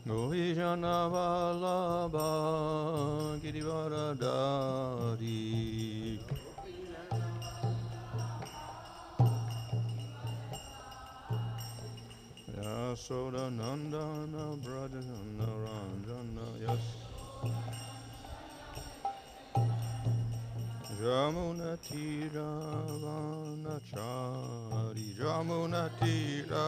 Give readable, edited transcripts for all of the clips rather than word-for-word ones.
Govijana Vallabha Girivaradari Yasoda Nandana Brajana Ranjana Yas Jamuna Tira Vanachari Jamuna Tira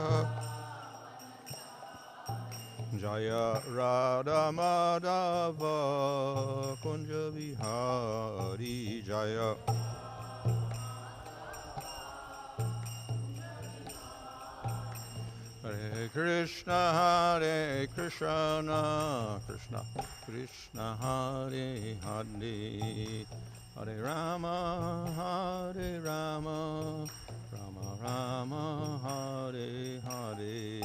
Jaya Radha Madhava Kunja Vihari Jaya Hare Krishna Krishna Krishna Hare Hare Hare Rama Rama Rama Hare Hare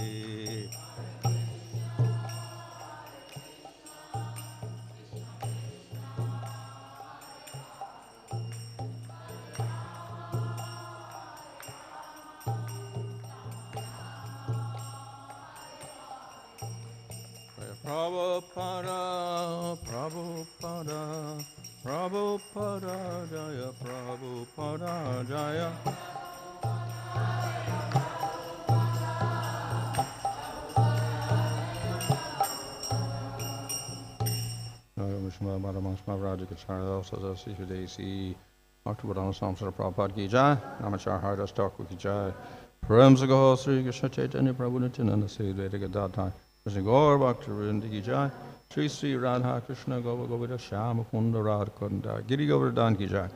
Prabhupada, Prabhupada, Prabhupada Jaya, Prabhupada Jaya. Vishma Bharamashma Rājakas Sarasasa Sishadesi ātma-jam Prabhupada ki jai, Namachar Hardas Thakur ki jai, Premsagaho Sri Krishna Chaitanya Prabhu Nityananda Sedveda Gadadhar Krishna Gaur Bhakta Vrinda ki jai, Shri Shri Radha Krishna Gova Govita Shyama Kunda Radha Kunda Giri Govardhan ki jai,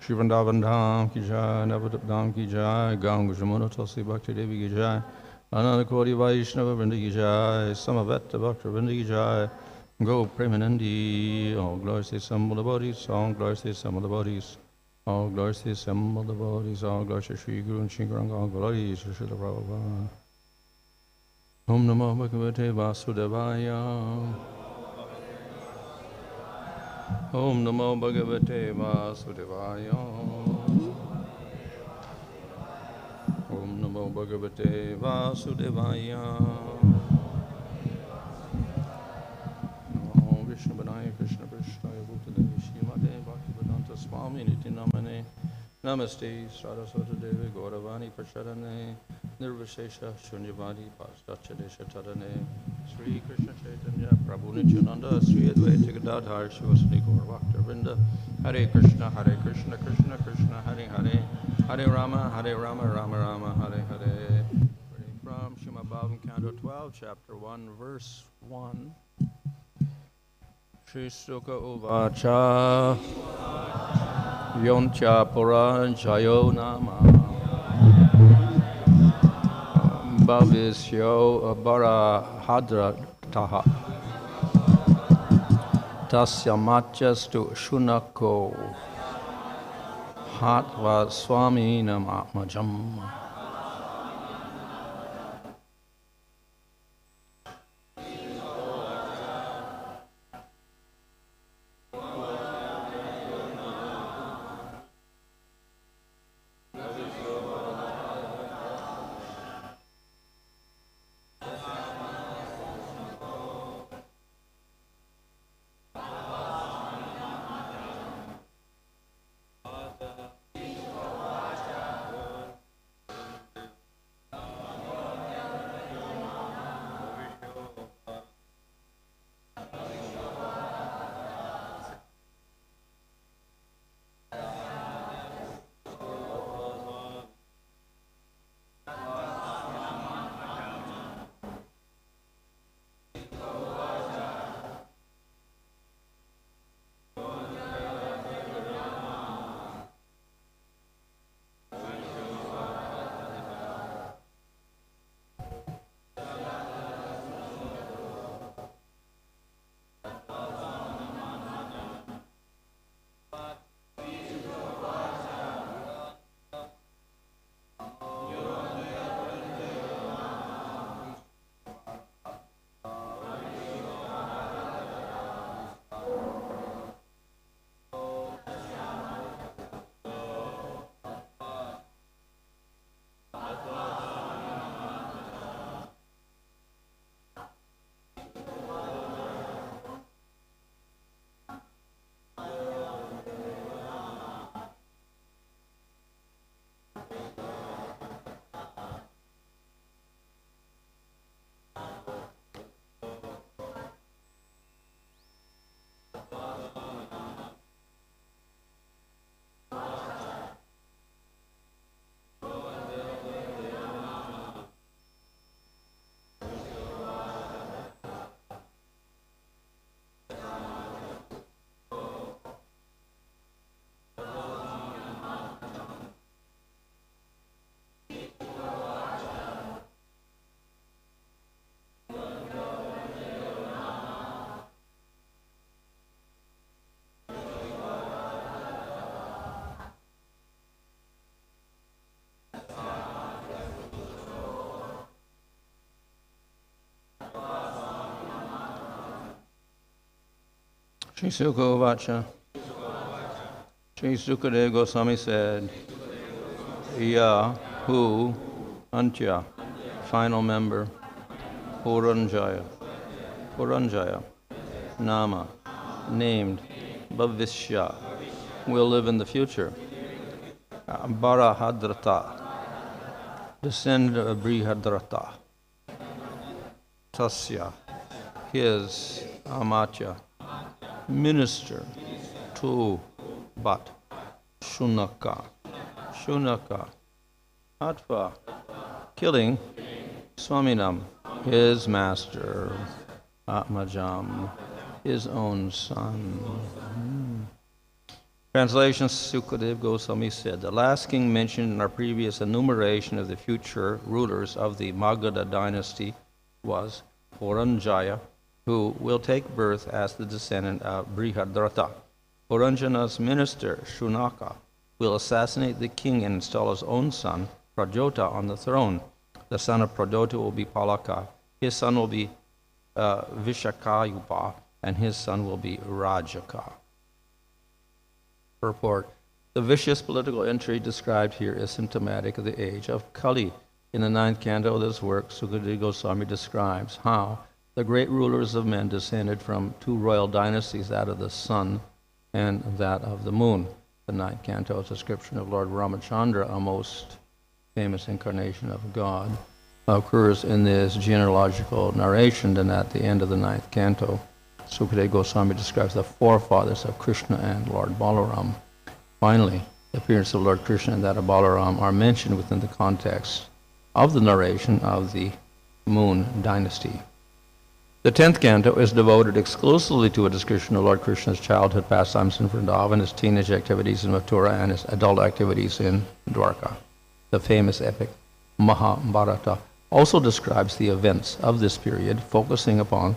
Shri Vrindavan Dham ki jai, Navadip Dham ki jai, Ganga Jamuna Tulsi Bhakti Devi ki jai, Ananda Koti Vaishnava Vrinda ki jai, Samaveta Bhakta Vrinda ki jai, Go Premanandi, all glories to some of the bodies, all glories to some of the bodies, all glories to some of the bodies, all glories to Shri Guru and Shri Guranga, all glories to Shri Prabhupada. Om Namo Bhagavate Vasudevaya. Om Namo Bhagavate Vasudevaya. Om Namo Bhagavate Vasudevaya. Krishna Banaya Krishna Krishnaya Bhutale Shrimate Bhaktivedanta Swami Niti Namane Namaste Saraswati Devi Gauravani Prachadane Nirvishesha Shunyavadi Pashtachadesha Tadane Sri Krishna Chaitanya Prabhu Nityananda Sri Advaita Gadadhar Shivasani Gauravakta Vrinda Hare Krishna Krishna Krishna Hare Hare Hare Rama Rama Rama Hare Hare. Reading from Srimad Bhagavatam Canto 12 Chapter 1 Verse 1. Śrī Śukadeva uvāca ntyaḥ purañjayo nāma bhaviṣyo bārahadrathaḥ tasyāmātyas tu śunako hatvā svāminam ātma-jam. Śrī Śukadeva Śrī Śukadeva Gosvāmī said, who, antyaḥ, final member, purañjayo, nāma, named, bhaviṣyo, will live in the future. Bārahadrathaḥ, descendant of bārahadrathaḥ. Tasyāmātyas, his ātma-jam, minister to but śunako, hatvā, killing svāminam, his master, ātma-jam, his own son. Translation: Śukadeva Gosvāmī said, the last king mentioned in our previous enumeration of the future rulers of the Magadha dynasty was Purañjayaḥ, who will take birth as the descendant of bārahadrathaḥ. Purañjayaḥ's minister, śunako, will assassinate the king and install his own son, pradyota, on the throne. The son of pradyota will be ātma-jam. His son will be viśākhayūpas, and his son will be rājakas. Purport: the vicious political intrigue described here is symptomatic of the age of Kali. In the Ninth Canto of this work, Śukadeva Gosvāmī describes how the great rulers of men descended from two royal dynasties, that of the sun and that of the moon. The Ninth Canto's description of Lord Ramachandra, a most famous incarnation of God, occurs in this genealogical narration, and at the end of the Ninth Canto, Śukadeva Gosvāmī describes the forefathers of Krishna and Lord Balaram. Finally, the appearance of Lord Krishna and that of Balaram are mentioned within the context of the narration of the Moon dynasty. The 10th Canto is devoted exclusively to a description of Lord Krishna's childhood pastimes in Vrindavan, his teenage activities in Mathura, and his adult activities in Dwarka. The famous epic Mahabharata also describes the events of this period, focusing upon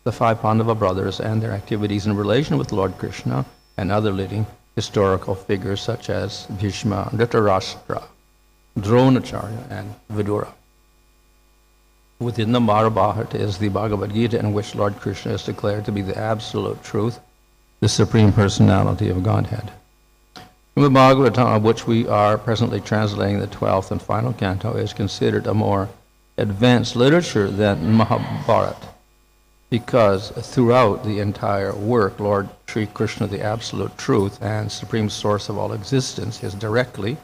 the 5 Pandava brothers and their activities in relation with Lord Krishna and other leading historical figures such as Bhishma, Dhritarashtra, Dronacharya, and Vidura. Within the Mahabharata is the Bhagavad Gita, in which Lord Krishna is declared to be the absolute truth, the Supreme Personality of Godhead. The Bhagavatam, of which we are presently translating the 12th and final canto, is considered a more advanced literature than Mahabharata, because throughout the entire work, Lord Sri Krishna, the absolute truth and supreme source of all existence, is directly,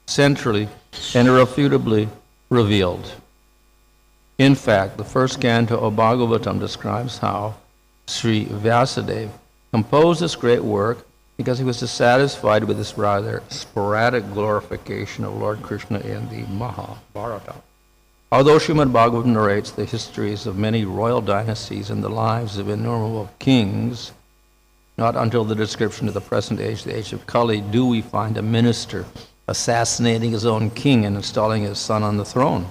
centrally, and irrefutably revealed. In fact, the first canto of Bhagavatam describes how Sri Vyasadeva composed this great work because he was dissatisfied with this rather sporadic glorification of Lord Krishna in the Mahabharata. Although Srimad Bhagavatam narrates the histories of many royal dynasties and the lives of innumerable kings, not until the description of the present age, the age of Kali, do we find a minister assassinating his own king and installing his son on the throne.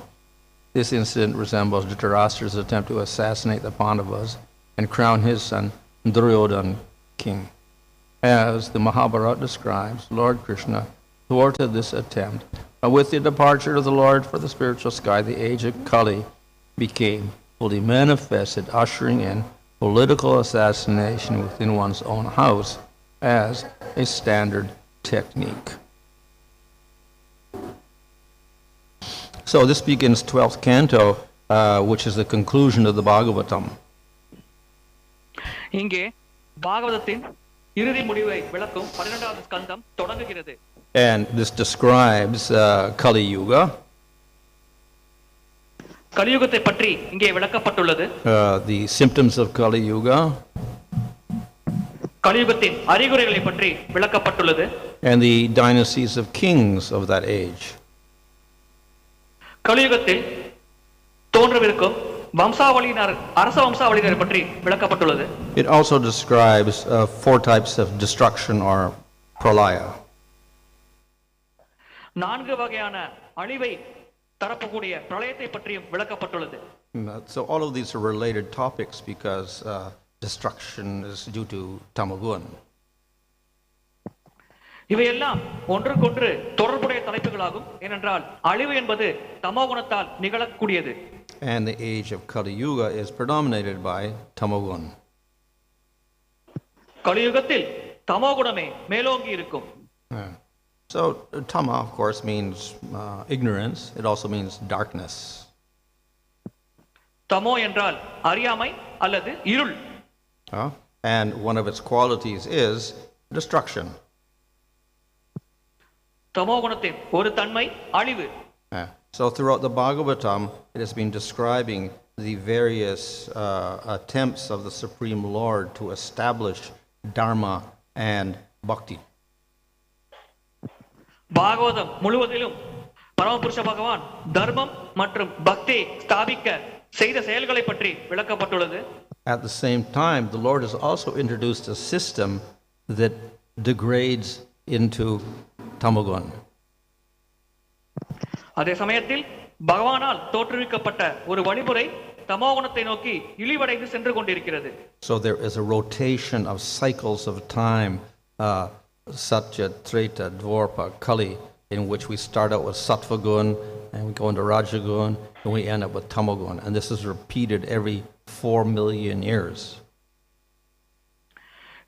This incident resembles Dhritarashtra's attempt to assassinate the Pandavas and crown his son Duryodhana king. As the Mahabharata describes, Lord Krishna thwarted this attempt, but with the departure of the Lord for the spiritual sky, the age of Kali became fully manifested, ushering in political assassination within one's own house as a standard technique. So this begins 12th canto, which is the conclusion of the Bhagavatam. இங்கே பாகவதத்தின் இறுதி முடிவை விளக்கும் 12வது ஸ்கந்தம் தொடங்குகிறது. And this describes Kali Yuga. கலியுகத்தை பற்றி இங்கே விளக்கப்பட்டுள்ளது. The symptoms of Kali Yuga. கலியுகத்தின் அறிகுறிகளை பற்றி விளக்கப்பட்டுள்ளது. And the dynasties of kings of that age. கலியுகத்தில் தோன்றவிருக்கும் வம்சாவளியினர் அரச வம்சாவளியினர் பற்றி விளக்கப்பட்டுள்ளது. It also describes 4 types of destruction or pralaya. 4 வகையான அழிவை தரப்பக்கூடிய பிரளயத்தை பற்றியும் விளக்கப்பட்டுள்ளது. So all of these are related topics because destruction is due to tamagun. இவையெல்லாம் ஒன்றுக்கொன்று தொடர்புடைய தலைப்புகளாகும். ஏனென்றால் அழிவு என்பது தமோகுணத்தால் நிகழக்கூடியது. And the age of Kali Yuga is predominated by tamagun. கலியுகத்தில் தமோ குணமே மேலோங்கி இருக்கும். Yeah. So tama, of course, means ignorance. It also means darkness. தமோ என்றால் அறியாமை அல்லது இருள். And one of its qualities is destruction. தமோ குணத்தின் ஒரு தன்மை அழிவு. So throughout the Bhagavatam, it has been describing the various attempts of the Supreme Lord to establish dharma and bhakti. Bhagavatam முழுவதிலும் பரமபுருஷ பகவான் தர்மம் மற்றும் பக்தியை ஸ்தாபிக்க செய்த செயல்களை பற்றி விளக்கப்பட்டுள்ளது. At the same time, the Lord has also introduced a system that degrades into tamagun. அதே சமயத்தில் பகவானால் தோற்றுவிக்கப்பட்ட ஒரு வழிமுறை தமோகுணத்தை நோக்கி இழிவடைந்து சென்று கொண்டிருக்கிறது. So there is a rotation of cycles of time, Satya, Treta, Dwarpa, Kali, in which we start out with Sattva gun, and we go into Rajagun, and we end up with Tamagun. And this is repeated every 4 million years.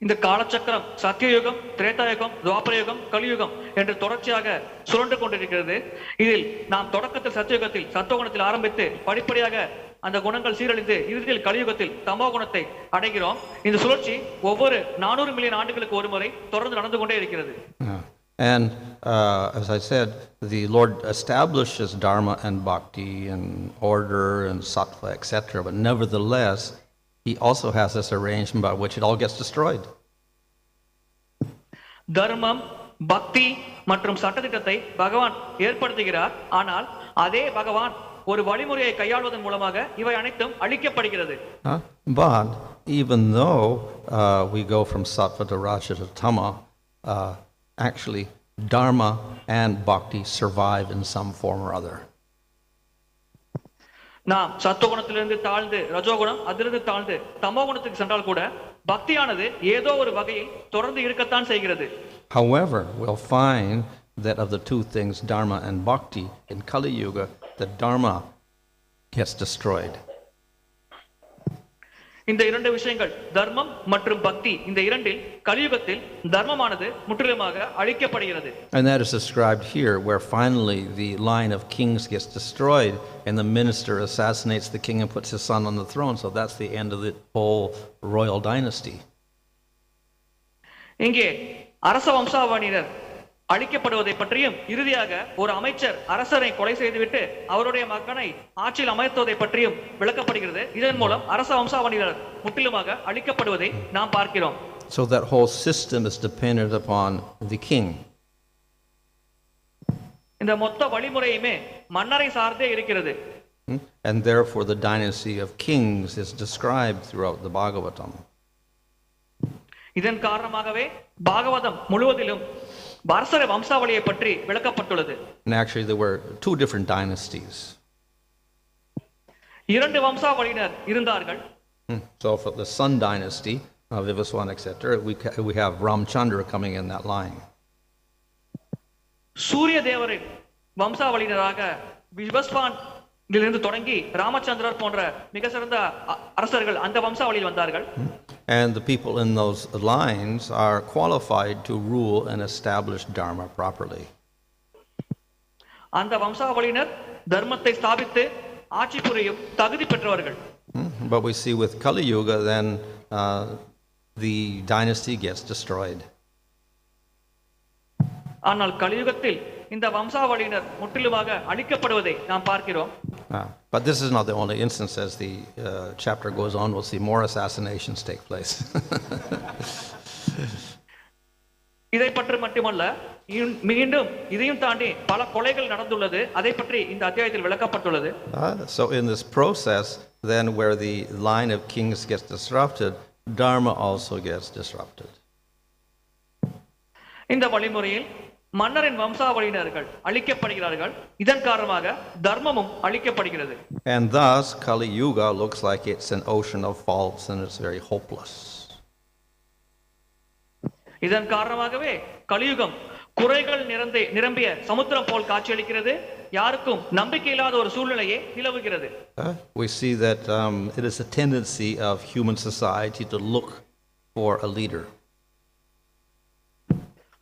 இந்த காலச்சக்கரம் சத்தியயுகம், திரேதாயுகம், துவாபரயுகம், கலியுகம் என்று தொடர்ச்சியாக சுழன்று கொண்டிருக்கிறது. இதில் நாம் தொடக்கத்தில் சத்தியயுகத்தில் சத்துவகுணத்தில் ஆரம்பித்து படிப்படியாக அந்த குணங்கள் சீரழிந்து இறுதியில் கலியுகத்தில் தமோ குணத்தை அடைகிறோம். இந்த சுழற்சி ஒவ்வொரு 400 மில்லியன் ஆண்டுகளுக்கு ஒரு முறை தொடர்ந்து நடந்து கொண்டே இருக்கிறது. And as I said, the Lord establishes dharma and bhakti and order and sattva, etc. But nevertheless, He also has this arrangement by which it all gets destroyed. தர்மம், பக்தி மற்றும் சட்டதிட்டத்தை பகவான் ஏற்படுத்துகிறார். ஆனால் அதே பகவான் ஒரு வழிமுறையை கையாள்வதன் மூலமாக இவை அனைத்தும் அழிக்கப்படுகிறது. But even though we go from sattva to raja to tama, actually dharma and bhakti survive in some form or other. நாம் சத்துவகுணத்திலிருந்து தாழ்ந்து ரஜோகுணம், அதிலிருந்து தாழ்ந்து தமோ குணத்துக்கு சென்றால் கூட பக்தியானது ஏதோ ஒரு வகையில் தொடர்ந்து இருக்கத்தான் செய்கிறது. However, we'll find that of the two things, dharma and bhakti, in Kali Yuga, the dharma gets destroyed. இந்த இரண்டு விஷயங்கள் தர்மம் மற்றும் பக்தி, இந்த இரண்டில் கலியுகத்தில் தர்மமானது முற்றிலுமாக அழிக்கப்படுகிறது. And that is described here, where finally the line of kings gets destroyed and the minister assassinates the king and puts his son on the throne. So that's the end of the whole royal dynasty. இங்கே அரச வம்சாவளியினர் அழிக்கப்படுவதை பற்றியும் இறுதியாக ஒரு அமைச்சர் அரசரை கொலை செய்துவிட்டு அவருடைய மகனை ஆட்சியில் அமர்த்துவதை பற்றியும் விளக்கப்படுகிறது. இதன் மூலம் அரச வம்சாவளியினர் முற்றிலுமாக அழிக்கப்படுவதை நாம் பார்க்கிறோம். So that whole system is dependent upon the king. இந்த மொத்த வழிமுறையுமே மன்னரை சார்ந்தே இருக்கிறது. And therefore the dynasty of kings is described throughout the Bhagavatam. இதன் காரணமாகவே பாகவதம் முழுவதிலும் அரசர வம்சாவளியை பற்றி விளக்கப்பட்டுள்ளது. And actually there were two different dynasties. இரண்டு வம்சாவளியினர் இருந்தார்கள். So for the Sun dynasty, Vivaswan, etc., we have Ramchandra coming in that line. சூரிய தேவரின் வம்சாவளியினராக விவஸ்வான் இதிலிருந்து தொடங்கி ராமச்சந்திரர் போன்ற மிக சிறந்த அரசர்கள் அந்த வம்சாவளியில் வந்தார்கள். And the people in those lines are qualified to rule and establish dharma properly. அந்த வம்சாவளியினர் தர்மத்தை ஸ்தாபித்து ஆட்சி புரியும் தகுதி பெற்றவர்கள். But we see with Kali Yuga then the dynasty gets destroyed. ஆனால் கலியுகத்தில் இந்த வம்சாவளியினர் முற்றிலுமாக அழிக்கப்படுவதை நாம் பார்க்கிறோம். But this is not the only instance. As the chapter goes on, we'll see more assassinations take place. இதை பற்றி மட்டுமல்ல, மீண்டும் இதையும் தாண்டி பல கொலைகள் நடந்துள்ளது. அதை பற்றி இந்த அத்தியாயத்தில் விளக்கப்பட்டுள்ளது. So in this process, then where the line of kings gets disrupted, dharma also gets disrupted. இந்த வழிமுறையில் மன்னரின் வம்சாவளியினர்கள் அழிக்கப்படுகிறார்கள். இதன் காரணமாக தர்மமும் அழிக்கப்படுகிறது. And thus Kali Yuga looks like it's an ocean of faults and it's very hopeless. இதன் காரணமாகவே கலியுகம் குறைகள் நிரம்பிய சமுத்திரம் போல் காட்சியளிக்கிறது. யாருக்கும் நம்பிக்கை இல்லாத ஒரு சூழ்நிலையே நிலவுகிறது. We see that it is a tendency of human society to look for a leader.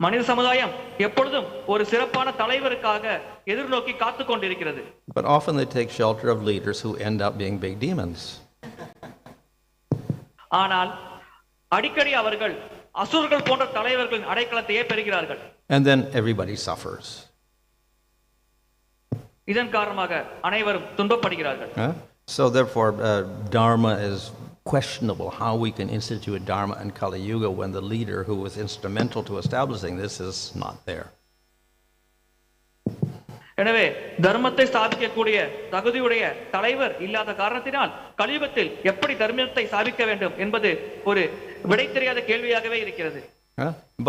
மனித சமுதாயம் எப்பொழுதும் ஒரு சிறப்பான தலைவருக்காக எதிர்நோக்கி காத்து கொண்டிருக்கிறது. But often they take shelter of leaders who end up being big demons. ஆனால் அடிக்கடி அவர்கள் அசுரர்கள் போன்ற தலைவர்களின் அடைக்கலத்தையே பெறுகிறார்கள். And then everybody suffers. இதன் காரணமாக அனைவரும் துன்பப்படுகிறார்கள். So therefore dharma is questionable, how we can institute dharma in Kali Yuga when the leader who was instrumental to establishing this is not there. எனவே தர்மத்தை ஸ்தாபிக்கக்கூடிய தகுதியுடைய தலைவர் இல்லாத காரணத்தினால் கலியுகத்தில் எப்படி தர்மத்தை ஸ்தாபிக்க வேண்டும் என்பது ஒரு விடை தெரியாத கேள்வியாகவே இருக்கிறது.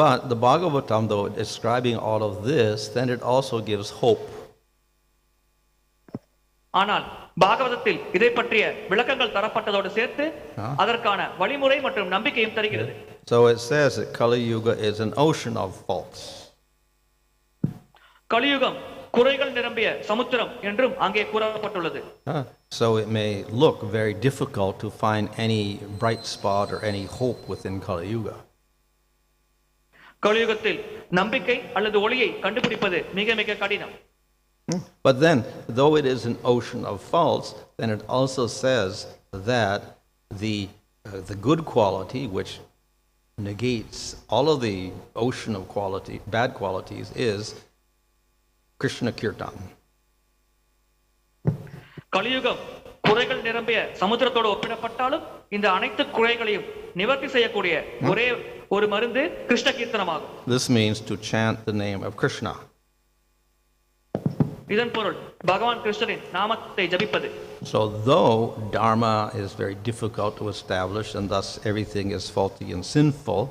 But the Bhagavatam, though describing all of this, then it also gives hope. ஆனால் பாகவதத்தில் இதை பற்றிய விளக்கங்கள் தரப்பட்டதோடு சேர்த்து அதற்கான வழிமுறை மற்றும் நம்பிக்கையும் தருகிறது. So it says that Kali Yuga is an ocean of faults. கலியுகம் குறைகள் நிரம்பிய சமுத்திரம் என்றும் அங்கே கூறப்பட்டுள்ளது. So it may look very difficult to find any bright spot or any hope within Kali Yuga. கலியுகத்தில் நம்பிக்கை அல்லது ஒளியை கண்டுபிடிப்பது மிக மிக கடினம். But then, though it is an ocean of faults, then it also says that the good quality, which negates all of the ocean of bad qualities, is Krishna Kirtan. கலியுகம் குறைகள் நிரம்பிய சமுத்திரத்தோடு ஒப்பிடப்பட்டாலும் இந்த அனைத்து குறைகளையும் நிவர்த்தி செய்யக்கூடிய ஒரே ஒரு மருந்து Krishna கீர்த்தனமாகும். This means to chant the name of Krishna. இதன் பொருள் பகவான் கிருஷ்ணரின் நாமத்தை ஜபிப்பது. So though dharma is very difficult to establish and thus everything is faulty and sinful,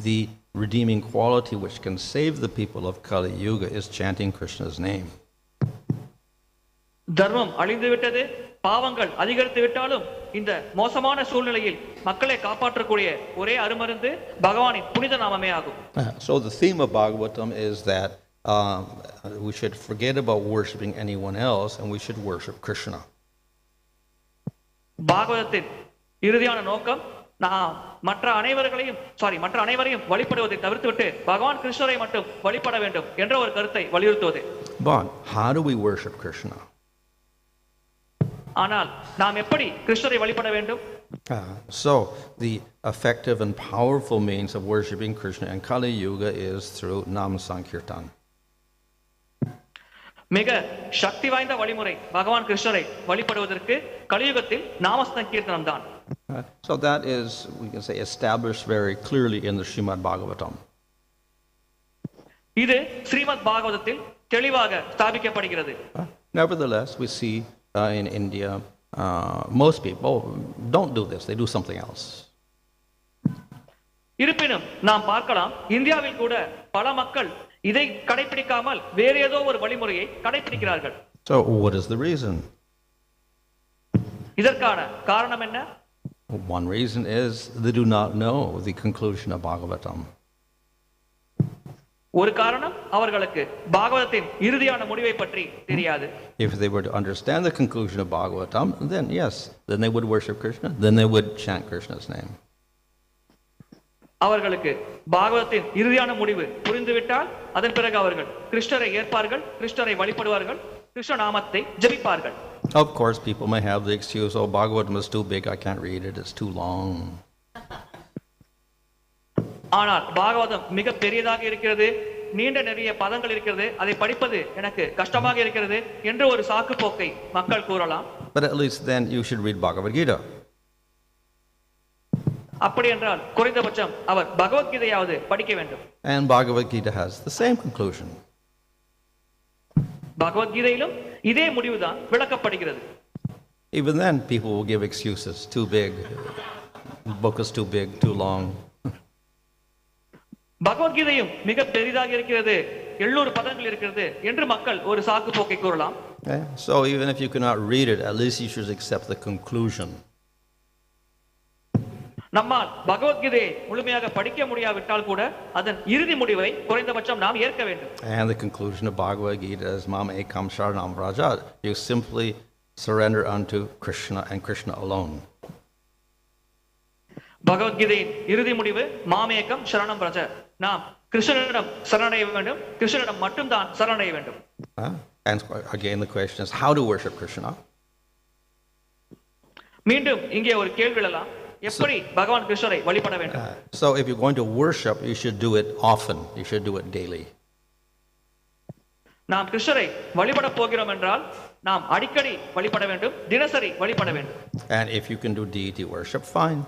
the redeeming quality which can save the people of Kali Yuga is chanting Krishna's name. தர்மம் அழிந்து விட்டது, பாவங்கள் அதிகரித்து விட்டாலும் இந்த மோசமான சூழ்நிலையில் மக்களை காப்பாற்றக்கூடிய ஒரே அருமருந்து பகவானின் புனித நாமமே ஆகும். So the theme of Bhagavatam is that we should forget about worshipping anyone else and we should worship Krishna. பாகவதத்தின் இறுதியான நோக்கம் நாம் மற்ற அனைவரையும் வழிபடுவதை தவிர்த்துவிட்டு பகவான் கிருஷ்ணரை மட்டும் வழிபட வேண்டும் என்ற ஒரு கருத்தை வலியுறுத்துவது. But how do we worship Krishna? ஆனால் நாம் எப்படி கிருஷ்ணரை வழிபட வேண்டும்? So the effective and powerful means of worshiping Krishna in Kali Yuga is through Nama Sankirtan. மிக சக்தி வாய்ந்த வழிமுறை பகவான் கிருஷ்ணரை வழிபடுவதற்கு கலியுகத்தில் நாம சங்கீர்த்தனம் தான். So that is, we can say, established very clearly in the Srimad Bhagavatam. இது ஸ்ரீமத் பாகவதத்தில் தெளிவாக ஸ்தாபிக்கப்படுகிறது. Nevertheless, we see in India, most people don't do this, they do something else. இருப்பினும் நாம் பார்க்கலாம் இந்தியாவில் கூட பல மக்கள் இதை கடைபிடிக்காமல் வேறு ஏதோ ஒரு வழிமுறையை கடைபிடிக்கிறார்கள். So what is the reason? இதற்கான காரணம் என்ன? One reason is they do not know the conclusion of Bhagavatam. ஒரு காரணம் அவர்களுக்கு பாகவதத்தின் இறுதியான முடிவை பற்றி தெரியாது. If they were to understand the conclusion of Bhagavatam, then yes, then they would worship Krishna, then they would chant Krishna's name. அவர்களுக்கு பாகவதத்தின் இறுதியான முடிவு புரிந்துவிட்டால் அதன் பிறகு அவர்கள் கிருஷ்ணரை ஏற்பார்கள், கிருஷ்ணரை வழிபடுவார்கள், கிருஷ்ண நாமத்தை ஜபிப்பார்கள். Of course, people may have the excuse, oh, Bhagavatam is too big, I can't read it, it's too long. ஆனால் பாகவதம் மிக பெரியதாக இருக்கிறது, நீண்ட நிறைய பதங்கள் இருக்கிறது, அதை படிப்பது எனக்கு கஷ்டமாக இருக்கிறது என்று ஒரு சாக்கு போக்கை மக்கள் கூறலாம். But at least then you should read Bhagavad Gita. அப்படி என்றால் குறைந்தபட்சம் அவர் பகவத்கீதையாவது படிக்க வேண்டும். And Bhagavad Gita has the same conclusion. பகவத்கீதையிலும் இதே முடிவுதான் விளக்கப்படுகிறது. Even then people will give excuses, too big, book is too big, too long. பகவத்கீதையும் மிக பெரிதாக இருக்கிறது, 700 பதங்கள் இருக்கிறது என்று மக்கள் ஒரு சாக்கு போக்கை கூறலாம். So even if you cannot read it, at least you should accept the conclusion. நம்மால் பகவத்கீதையை முழுமையாக படிக்க முடியாவிட்டால் கூட அதன் இறுதி முடிவை குறைந்தபட்சம் நாம் ஏற்க வேண்டும். And the conclusion of Bhagavad Gita is Mama Ekam Sharanam Vraja. You simply surrender unto Krishna and Krishna alone. பகவத்கீதையின் இறுதி முடிவு மாமேகம் சரணம் பிரஜ. நாம் கிருஷ்ணனிடம் சரணடைய வேண்டும், கிருஷ்ணனிடம் மட்டும்தான் சரணடைய வேண்டும். And again the question is, how to worship Krishna? மீண்டும் இங்கே ஒரு கேள்வி எழலாம், எப்படி பகவான் கிருஷ்ணரை வழிபட வேண்டும்? So if you're going to worship, you should do it often. You should do it daily. நாம் கிருஷ்ணரை வழிபட போகிறோம் என்றால் நாம் அடிக்கடி வழிபட வேண்டும், தினசரி வழிபட வேண்டும். And if you can do deity worship, fine.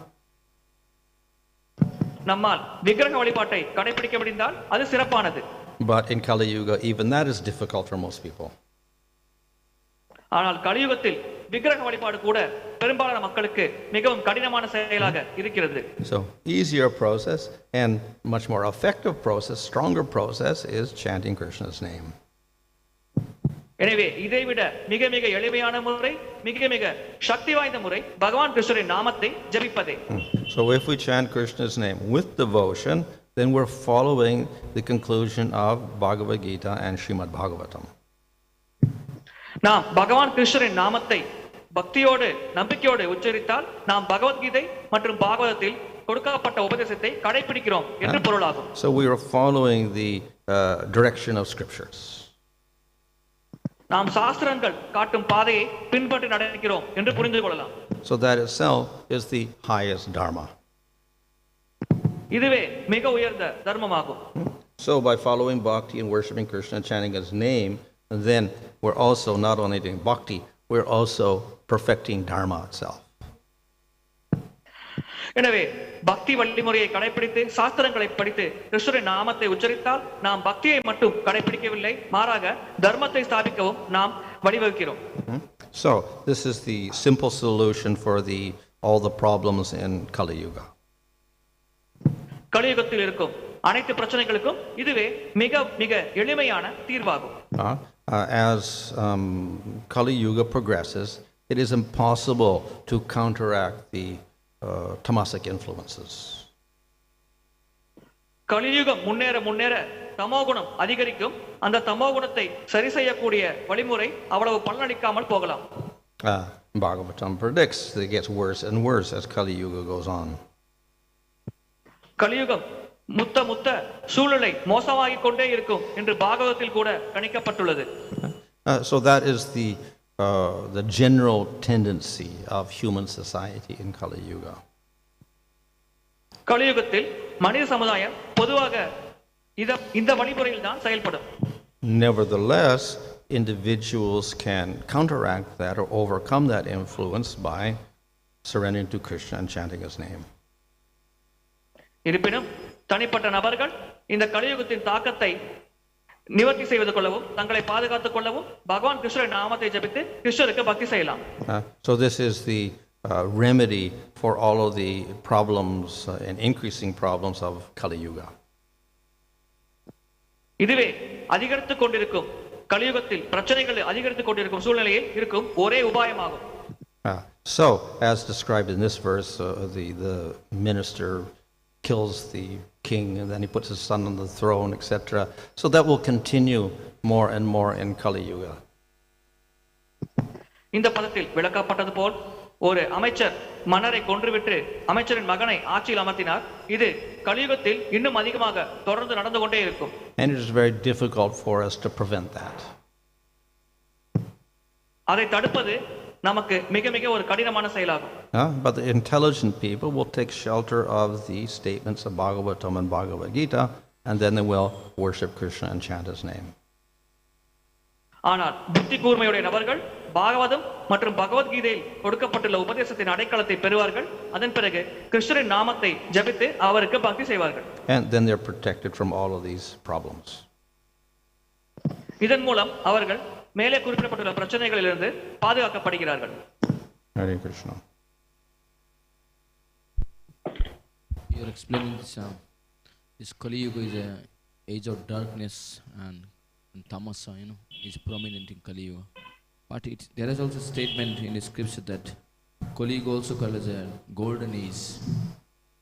நம்மால் விக்கிரக வழிபாட்டை கடைபிடிக்க முடிந்தால் அது சிறப்பானது. But in Kali Yuga, even that is difficult for most people. ஆனால் கலியுகத்தில் விக்கிரக வழிபாடு கூட பெரும்பாலான மக்களுக்கு மிகவும் கடினமான செயலாக இருக்கிறது. So easier process and much more effective process, stronger process is chanting Krishna's name. எனவே இதைவிட மிக மிக எளிமையான முறை, மிக மிக சக்தி வாய்ந்த முறை பகவான் கிருஷ்ணரின் நாமத்தை ஜபிப்பதே. So if we chant Krishna's name with devotion, then we're following the conclusion of Bhagavad Gita and Srimad Bhagavatam. நாம் பகவான் கிருஷ்ணரின் நாமத்தை பக்தியோடு நம்பிக்கையோடு உச்சரித்தால் நாம் பகவத்கீதை மற்றும் பாகவதத்தில் கொடுக்கப்பட்ட உபதேசத்தை கடைபிடிக்கிறோம் என்று பொருளாகும். So we are following the direction of scriptures. நாம் சாஸ்திரங்கள் காட்டும் பாதையை பின்பற்றி நடக்கிறோம் என்று புரிந்து கொள்ளலாம். So that itself is the highest dharma. இதுவே மிக உயர்ந்த தர்மமாகும். So by following bhakti and worshiping Krishna and chanting his name, then we're also not only doing bhakti, we're also perfecting dharma itself. எனவே பக்தி வழிமுறையை கடைபிடித்து சாஸ்திரங்களை படித்து கிருஷ்ணரின் நாமத்தை உச்சரித்தால் நாம் பக்தியை மட்டும் கடைபிடிக்கவில்லை, மாறாக தர்மத்தை ஸ்தாபிக்கவும் நாம் வழிவகுக்கிறோம். So this is the simple solution for all the problems in Kali Yuga. கலியுகத்தில் இருக்கும் அனைத்து பிரச்சனைகளுக்கும் இதுவே மிக மிக எளிமையான தீர்வாகும். As Kali Yuga progresses, it is impossible to counteract the tamasic influences. கலியுகம் முன்னேற முன்னேற தமோகுணம் அதிகரிக்கும். அந்த தமோகுணத்தை சரி செய்யக்கூடிய வழிமுறை அவ்வளவு பலனளிக்காமல் போகலாம். Bhagavatam predicts that it gets worse and worse as Kali Yuga goes on. கலியுகம் முத்த முத்த சூழலை மோசமாகிக் கொண்டே இருக்கும் என்று பாகவதத்தில் கூட கணிக்கப்பட்டுள்ளது. So that is the general tendency of human society in Kali Yuga. கலியுகத்தில் மனித சமுதாயம் பொதுவாக இந்த வழிமுறையில் தான் செயல்படும். Nevertheless, individuals can counteract that or overcome that influence by surrendering to Krishna and chanting his name. இருப்பினும் தனிப்பட்ட நபர்கள் இந்த கலியுகத்தின் தாக்கத்தை நிவர்த்தி செய்வது கொள்ளவும் தங்களை பாதுகாத்துக் கொள்ளவும் பகவான் கிருஷ்ணரின் நாமத்தை ஜபித்து கிருஷ்ணருக்கு பக்தி செய்யலாம். So this is the remedy for all of the problems and increasing problems of Kali Yuga. இதுவே அதிகரித்துக் கொண்டிருக்கும் கலியுகத்தில் பிரச்சனைகள் அதிகரித்துக் கொண்டிருக்கும் சூழ்நிலையில் இருக்கும் ஒரே உபாயமாகும். So as described in this verse, the minister kills the king and then he puts his son on the throne, etc. So that will continue more and more in Kali Yuga. இந்த பதத்தில் விளக்கப்பட்டது போல் ஒரு அமைச்சர் மன்னரை கொன்றுவிட்டு அமைச்சரின் மகனை ஆட்சியில் அமர்த்தினார். இது கலியுகத்தில் இன்னும் அதிகமாக தொடர்ந்து நடந்து கொண்டே இருக்கும். And it is very difficult for us to prevent that. அதை தடுப்பது நமக்கு மிக மிக ஒரு கடினமான செயலாகும். But the intelligent people will take shelter of the statements of Bhagavatam and Bhagavad Gita, and then they will worship Krishna and chant his name. ஆனால் புத்தி கூர்மையுடைய நபர்கள் பாகவதம் மற்றும் பகவத்கீதையில் கொடுக்கப்பட்டுள்ள உபதேசத்தின் அடைக்கலத்தை பெறுவார்கள். அதன் பிறகு கிருஷ்ணரின் நாமத்தை ஜபித்து அவருக்கு பக்தி செய்வார்கள். And then they're protected from all of these problems. இதன் மூலம் அவர்கள் மேலே குறிப்பிடப்பட்டுள்ள பிரச்சனைகளிலிருந்து பாதுகாக்கப்படுகிறார்கள். Hare Krishna. You are explaining this Kali Yuga is an age of darkness and tamasa, is prominent in Kali Yuga. But there is also a statement in the scripture that Kali Yuga also called as a golden age,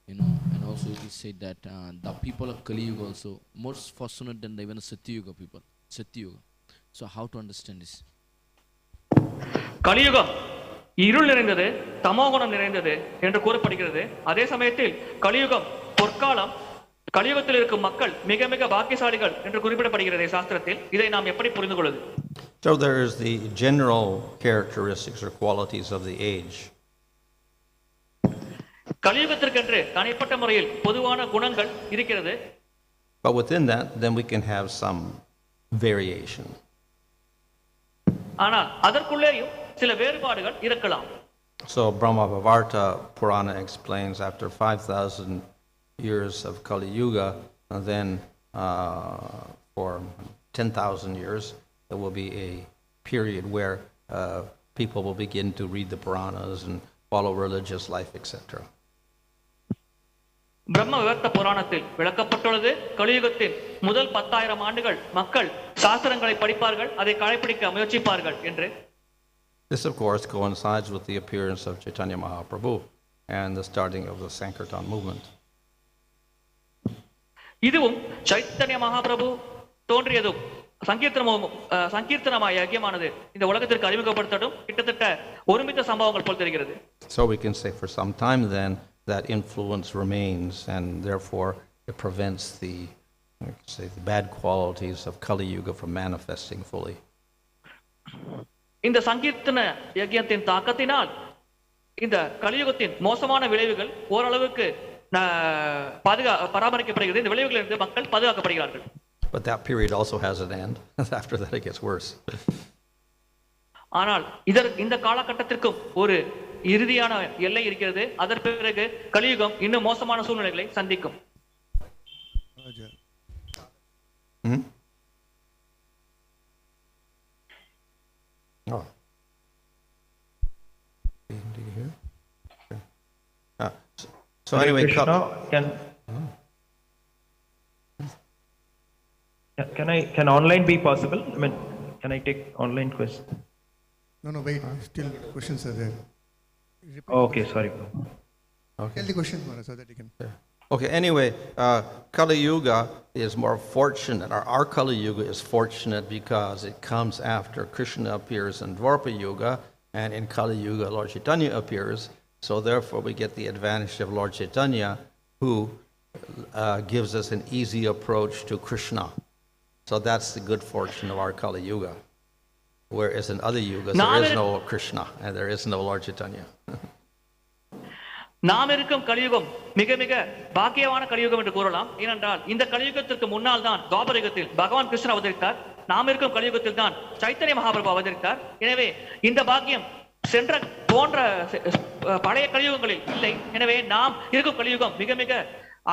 and also it is said that the people of Kali Yuga also more fortunate than even the Satya Yuga people. Satya Yuga. So how to understand this? கலியுகம் இருள் நிறைந்தது, தமோகுணம் நிறைந்தது என்று கூறப்படுகிறது. அதே சமயத்தில் கலியுகம் பொற்காலம், கலியுகத்தில் இருக்கும் மக்கள் மிக மிக பாக்கியசாலிகள் என்று குறிப்பிடப்படுகிறது சாஸ்திரத்தில். இதை நாம் எப்படி புரிந்து கொள்வது? So there is the general characteristics or qualities of the age. கலியுகத்திற்கென்று தனிப்பட்ட முறையில் பொதுவான குணங்கள் இருக்கிறது. But within that, then we can have some variation. ஆனால் அதற்குள்ளேயும் சில வேறுபாடுகள் இருக்கலாம். So Brahma-bhavarta Purana explains after 5,000 years of Kali Yuga, and then for 10,000 years, there will be a period where people will begin to read the Puranas and follow religious life, etc. பிரம்ம விவர்த்த புராணத்தில் விளக்கப்பட்டுள்ளது, கலியுகத்தின் முதல் 10,000 ஆண்டுகள் மக்கள் சாஸ்திரங்களை படிப்பார்கள், அதை கடைபிடிக்க முயற்சிப்பார்கள் என்று. This, of course, coincides with the appearance of Chaitanya Mahaprabhu and the starting of the Sankirtan movement. இதுவும் சைத்தன்ய மகாபிரபு தோன்றியதும் சங்கீர்த்தனமாய் யஜ்யமானது இந்த உலகத்திற்கு அறிமுகப்படுத்தட்டும் கிட்டத்தட்ட ஒருமித்த சம்பவங்கள் போல் தெரிகிறது. So we can say for some time then that influence remains, and therefore it prevents the bad qualities of Kali Yuga from manifesting fully. இந்த சங்கீர்த்தன யஜ்யத்தின் தாக்கத்தினால் இந்த கலியுகத்தின் மோசமான விளைவுகள் ஓரளவுக்கு பராமரிக்கப்படுகிறது. இந்த விளைவுகளிலிருந்து மக்கள் பாதுகாக்கப்படுகிறார்கள். But that period also has an end. After that it gets worse. ஆனால் இந்த காலகட்டத்திற்கும் ஒரு இறுதியான எல்லை இருக்கிறது. அதற்கு பிறகு கலியுகம் இன்னும் மோசமான சூழ்நிலைகளை சந்திக்கும். Oh. Do you hear? So anyway, can online be possible? I mean, can I take online question? No, wait. Still questions are there. Okay, sorry. Okay. Tell the question, Mara, so that you can. Okay, anyway, Kali Yuga is more fortunate, or our Kali Yuga is fortunate because it comes after Krishna appears in Dwapara Yuga, and in Kali Yuga, Lord Chaitanya appears. So therefore, we get the advantage of Lord Chaitanya, who gives us an easy approach to Krishna. So that's the good fortune of our Kali Yuga. Whereas in other yugas, there is no Krishna, and there is no Lord Chaitanya. நாம் இருக்கும் கலியுகம் மிக மிக பாக்கியமான கலியுகம் என்று கூறலாம். ஏனென்றால் இந்த கலியுகத்திற்கு முன்னால் தான் துவாபர யுகத்தில் பகவான் கிருஷ்ணன் அவதரித்தார். நாம் இருக்கும் கலியுகத்தில் தான் சைத்தன்ய மகாபிரபு அவதரித்தார். எனவே இந்த பாக்கியம் சென்ற போன்ற பழைய கலியுகங்களில் இல்லை. எனவே நாம் இருக்கும் கலியுகம் மிக மிக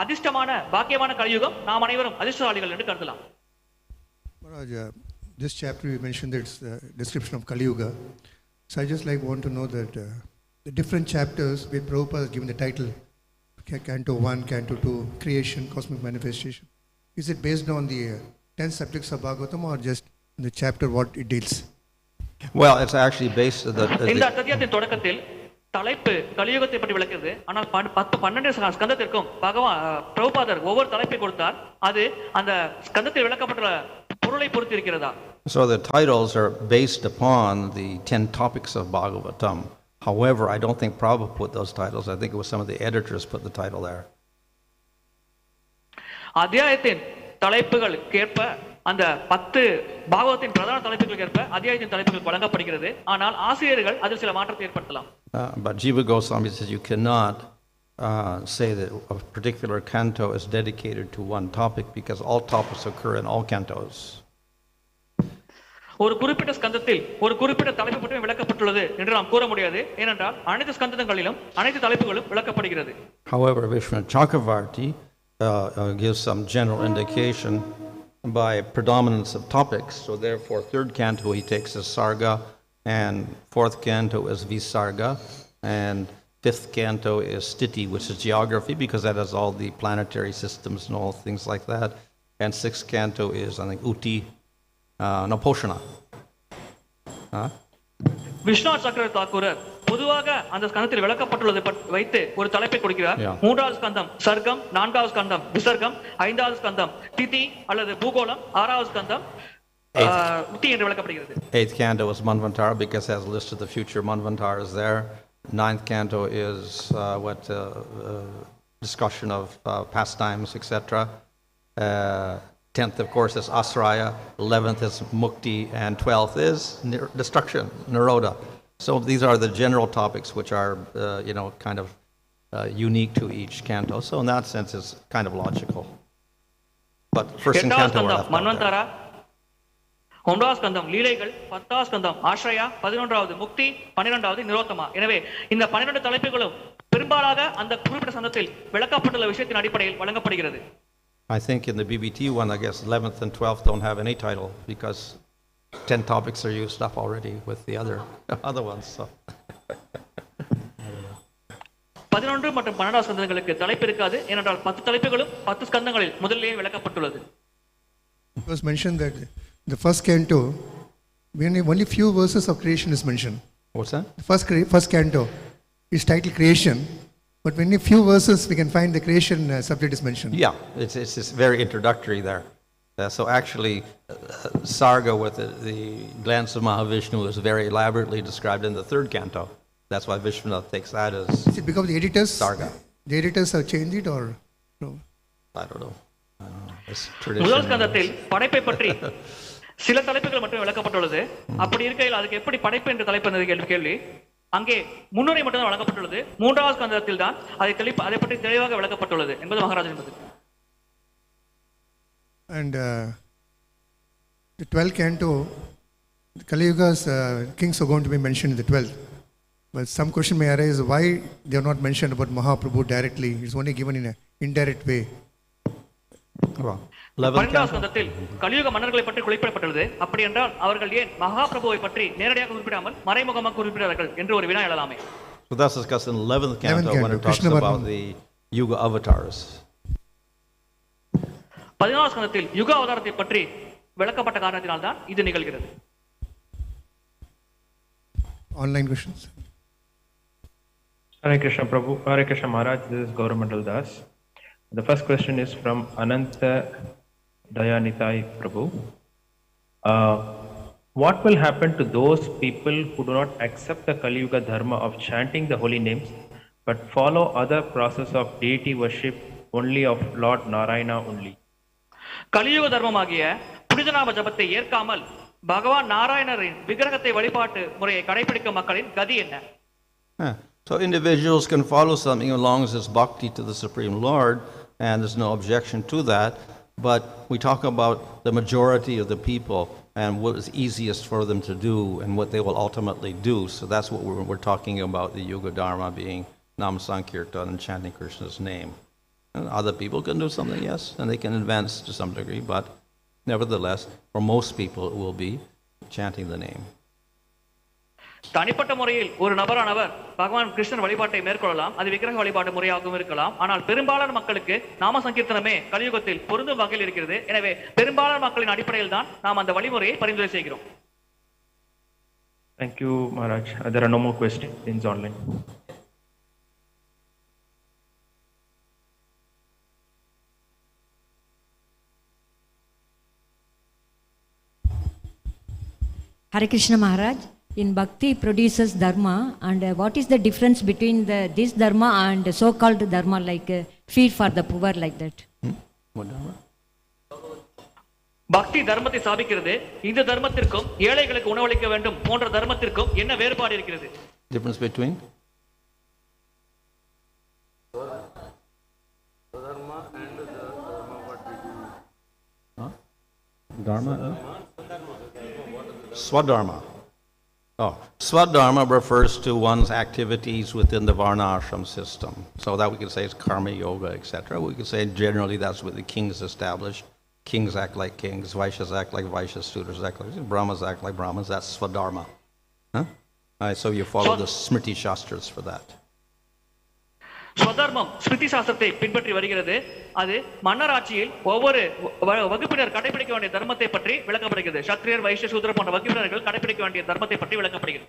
அதிர்ஷ்டமான பாக்கியமான கலியுகம். நாம் அனைவரும் அதிர்ஷ்டசாலிகள் என்று கருதலாம். This chapter you mentioned that it's the description of Kali Yuga. So I just want to know that the different chapters where Prabhupada has given the title Canto 1, Canto 2, Creation, Cosmic Manifestation. Is it based on the 10 subjects of Bhagavatam or just the chapter what it deals? Well, it's actually based on இந்த அத்தியாயத்தின் தொடக்கத்தில் தலைப்பு கலியுகத்தை பற்றி விளக்குகிறது. ஆனால் 12 ஸ்கந்தத்திற்கும் பிரபுபாதர் ஒவ்வொரு தலைப்பை கொடுத்தார். அது அந்த ஸ்கந்தத்தில் விளக்கப்பட்ட பொருளை பொறுத்து இருக்கிறதா? So the titles are based upon the 10 topics of Bhagavatam. However, I don't think Prabhupada put those titles. I think it was some of the editors put the title there. அத்தியாயத்தின் தலைப்புகளுக்கு ஏற்ப அந்த 10 பாகவத்தின் பிரதான தலைப்புகளுக்கு ஏற்ப அத்தியாயத்தின் தலைப்புகள் வழங்கப்படுகிறது. ஆனால் ஆசிரியர்கள் அதில் சில மாற்றத்தை ஏற்படுத்தலாம். But Jiva Gosvāmī says you cannot say that a particular canto is dedicated to one topic because all topics occur in all cantos. ஒரு குறிப்பிட்ட ஸ்கந்தத்தில் ஒரு குறிப்பிட்ட தலைப்பு மட்டுமே விளக்கப்பட்டுள்ளது என்று நாம் கூற முடியாது. ஏனென்றால் அனைத்து ஸ்கந்தங்களிலும் அனைத்து தலைப்புகளும் விளக்கப்படுகிறது. However, Vishnu Chakravarti gives some general indication by predominance of topics. So therefore, third canto he takes as sarga, and fourth canto is visarga, and fifth canto is sthiti, which is geography, because that has all the planetary systems and all things like that. And sixth canto is, I think, uti, no, poshana. Vishnu சக்கரவர்த்தி தாக்கூரர் பொதுவாக அந்த ஸ்கந்தத்தில் விளக்கப்பட்டுள்ளதை வைத்து ஒரு தலைப்பை கொடுக்கிறார். மூன்றாவது ஸ்கந்தம் சர்க்கம், நான்காவது ஸ்கந்தம் விசர்க்கம், ஐந்தாவது ஸ்கந்தம் திதி அல்லது பூகோளம், ஆறாவது ஸ்கந்தம் உத்தி என்று விளக்கப்படுகிறது. Eighth canto is Manvantara because it has a list of the future Manvantaras there. Ninth canto is discussion of pastimes, etc. 10th, of course, is asraya, 11th is mukti, and 12th is destruction, nirodha. So these are the general topics which are, kind of unique to each canto. So in that sense, it's kind of logical. But first in canto, we're left out there. 9வது ஸ்கந்தம் லீலைகள், 10வது ஸ்கந்தம் ஆශ්‍රயா, 11வது முக்தி, 12வது நிரோத்தமா. எனவே இந்த 12 தலைப்புகளும் பெரும்பாலாக அந்த குறிப்பிட்ட சந்தத்தில் விளக்கப்பட்டுள்ள விஷயத்தின் அடிப்படையில் வழங்கப்படுகிறது. I think in the BBT one, I guess 11th and 12th don't have any title because 10 topics are used up already with the other ones. So. 11 மற்றும் 12 ஸ்கந்தங்களுக்கு தலைப்பு இருக்காது. ஏனென்றால் 10 தலைப்புகளும் 10 ஸ்கந்தங்களில் முதலிலேயே விளக்கப்பட்டுள்ளது. It was mentioned that the first canto, only few verses of creation is mentioned. What's that? The first canto is titled Creation, but only few verses we can find the creation subject is mentioned. Yeah, it's very introductory there. So actually, Sarga with the glance of Mahavishnu is very elaborately described in the 3rd canto. That's why Vishwanath takes that as Is it because the editors? Sarga. The editors have changed it or no? I don't know. It's முதல் tradition. ஸ்கந்தத்தில் படைப்பை பற்றி சில தலைப்புகள் மட்டும் விளக்கப்பட்டுள்ளது. அப்படி இருக்கையில் அதுக்கு எப்படி படைப்பு என்ற தலைப்பு என்ற கேள்வி அங்கே முன்னுரை மட்டும் தான் வழங்கப்பட்டுள்ளது. 3வது ஸ்கந்தத்தில் தான் அதை பற்றி தெளிவாக விளக்கப்பட்டுள்ளது என்பது மகாராஜன் என்பது. And the 12th canto, the Kali Yuga's kings are going to be mentioned in the 12th. But some question may arise why they are not mentioned about Mahaprabhu directly. It's only given in an indirect way. Well, 11th 12வது ஸ்கந்தத்தில் கலியுக மன்னர்களை பற்றி குறிப்பிடப்பட்டுள்ளது. அப்படி என்றால் அவர்கள் ஏன் மகாபிரபுவை பற்றி நேரடியாக குறிப்பிடாமல் மறைமுகமாக குறிப்பிட்டார்கள் என்று ஒரு வினா எழலாமே. So that's discussed in 11th canto when it talks Krishna about the yuga avatars. 14வது ஸ்கந்தத்தில் யுக அவதாரத்தை பற்றி விளக்கப்பட்ட காரணத்தினால் தான் இது நிகழ்கிறது. Online questions. Hare Krishna Prabhu, Hare Krishna Maharaj, this is Gauramandal Das. The first question is from Ananta Dayanitai Prabhu. What will happen to those people who do not accept the Kali Yuga dharma of chanting the holy names but follow other process of deity worship only of Lord Narayana only? கலியுக தர்மமாகிய புனிதநாம ஜபத்தை ஏற்காமல் பகவான் நாராயணரின் விக்கிரகத்தை வழிபாட்டு முறையை கடைபிடிக்கும் மக்களின் கதி என்ன? So individuals can follow something as long as it's bhakti to the Supreme Lord, and there's no objection to that. But we talk about the majority of the people and what is easiest for them to do and what they will ultimately do. So that's what we're talking about, the Yuga Dharma being Nama Sankirtan and chanting Krishna's name. And other people can do something, yes, and they can advance to some degree, but nevertheless, for most people, it will be chanting the name. தனிப்பட்ட முறையில் ஒரு நபரானவர் பகவான் கிருஷ்ணன் வழிபாட்டை மேற்கொள்ளலாம். அது விக்கிரக வழிபாட்டு முறையாகவும் இருக்கலாம். ஆனால் பெரும்பாலான மக்களுக்கு நாம சங்கீர்த்தனமே கலியுகத்தில் பொருந்தும் வகையில் இருக்கிறது. எனவே பெரும்பாலான மக்களின் அடிப்படையில் தான் நாம் அந்த வழிமுறையை பரிந்துரை செய்கிறோம். Thank you, Maharaj. There are no more questions online. Hare Krishna Maharaj, in Bhakti produces dharma, and what is the difference between this dharma and so-called dharma like feed for the poor like that? What dharma? பக்தி தர்மத்தை சாபிக்கிறது. இந்த தர்மத்திற்கும் ஏழைகளுக்கு உணவளிக்க வேண்டும் போன்ற தர்மத்திற்கும் என்ன வேறுபாடு இருக்கிறது? Difference between? Dharma and the dharma what we do. Huh? Dharma? Swadharma. Oh, Swadharma refers to one's activities within the varnashram system. So that we could say is karma yoga, etc. We could say generally that's what the kings established. Kings act like kings, Vaishyas act like Vaishyas, Sudras act like Brahmas act like Brahmas. That's Swadharma. Huh? So you follow the Smriti Shastras for that. ஸ்வதர்மம் Smriti சாஸ்திரத்தை பின்பற்றி வருகிறது. அது மன்னராட்சியில் ஒவ்வொரு வகுப்பினர் கடைபிடிக்க வேண்டிய தர்மத்தை பற்றி விளக்கப்படுகிறது. சத்திரியர், வைஷ்ய, சூத்ர போன்ற வகுப்பினர்கள் கடைபிடிக்க வேண்டிய தர்மத்தை பற்றி விளக்கப்படுகிறது.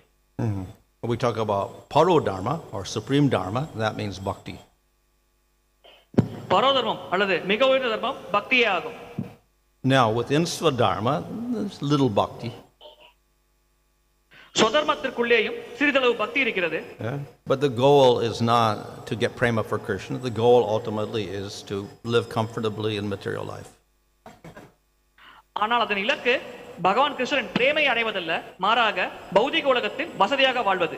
We talk about Parodharma or Supreme Dharma, that means Bhakti. பரோதர்மம் அல்லது மிக உயர்ந்த தர்மம் பக்தியே ஆகும். Now within Swadharma, there's little Bhakti. ஸ்வதர்மத்திற்குள்ளேயும் சிறிதளவு பக்தி இருக்கிறது. But the goal is not to get prema for Krishna. The goal ultimately is to live comfortably in material life. ஆனால் அதன் இலக்கு பகவான் கிருஷ்ணன் பிரேமை அடைவதல்ல, மாறாக பௌதிக உலகத்தில் வசதியாக வாழ்வது.